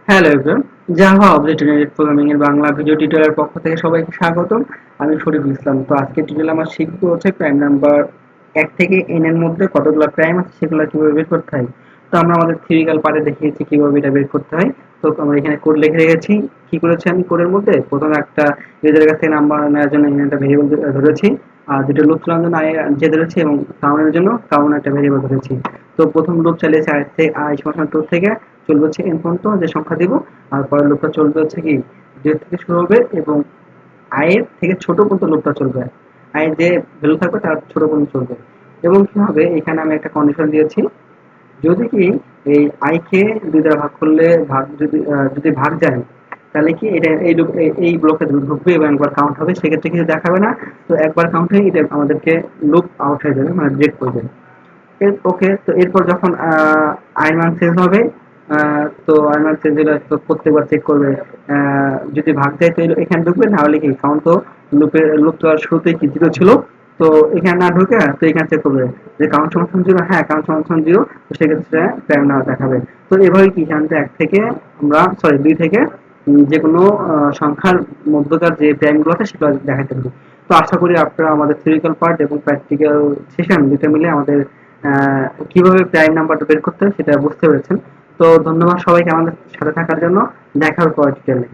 Hello everyone, Java object oriented programming এর Bangla video টিউটোরিয়ালের পক্ষ থেকে সবাইকে স্বাগতম। আমি শরীফ ইসলাম। তো আজকের টিউটোরিয়ালে আমরা শিখবো হচ্ছে প্রাইম নাম্বার 1 থেকে n এর মধ্যে কতগুলো প্রাইম আছে সেগুলো কিভাবে বের করতে হয়। তো আমরা আমাদের থিওরিক্যাল পার্টে দেখিয়েছি কিভাবে এটা বের করতে হয়। তো আমরা এখানে কোড লিখে রেখেছি। কি করেছি আমি কোডের মধ্যে প্রথমে একটা ইউজারের কাছ থেকে নাম্বার নেওয়ার জন্য এখানে একটা ভেরিয়েবল ধরেছি, আর দুটো লুপ চালানোর জন্য যে ধরেছি এবং কাউন্টের জন্য কাউন্ট একটা ভেরিয়েবল ধরেছি। তো প্রথম লুপ চালিয়েছি i সমান 2 থেকে চলবে হচ্ছে n পর্যন্ত যে সংখ্যা দিব, আর পরের লুপটা চলবে হচ্ছে কি 0 থেকে শুরু হবে এবং i এর থেকে ছোট পর্যন্ত লুপটা চলবে। i এর যে ভ্যালু থাকবে তার ছোট পর্যন্ত চলবে। এবং কি হবে, এখানে আমি একটা কন্ডিশন দিয়েছি, যদি কি এই i কে 2 দ্বারা ভাগ করলে ভাগ যদি ভাগ যায়, তাহলে কি এটা এই ব্লকে ঢুকবে এবং একবার কাউন্ট হবে, সেক্ষেত্রে কিছু দেখাবে না। তো একবার কাউন্ট হয়ে এটা আমাদেরকে লুপ আউট হয়ে যাবে, মানে ব্রেক করবে। ওকে, তো এরপর যখন আয়ের মান চেঞ্জ হবে, তো আয়ের মান চেঞ্জ হলে তো প্রত্যেকবার চেক করবে, যদি ভাগ যায় তো এখানে ঢুকবে, না হলে কি কাউন্ট তো লুপ তো আর শুরুতেই কি জিরো ছিল, তো এখানে না ঢুকে তো এখানে চেক করবে যে কাউন্ট সমান জিরো, হ্যাঁ কাউন্ট সমান জিরো, তো সেক্ষেত্রে প্রাইম না দেখাবে। তো এভাবে কি এখান থেকে এক থেকে আমরা সরি 2 থেকে যে কোনো সংখ্যার মধ্যকার যে প্রাইমগুলো আছে সেগুলো দেখাতে পারি। তো আশা করি আপনারা আমাদের থিওরিক্যাল পার্ট এবং প্র্যাকটিক্যাল সেশন দুটো মিলে আমাদের কিভাবে প্রাইম নাম্বারটা বের করতে হয় সেটা বুঝতে পেরেছেন। তো ধন্যবাদ সবাইকে আমাদের সাথে থাকার জন্য। দেখা হবে পরের টিউটোরিয়ালে।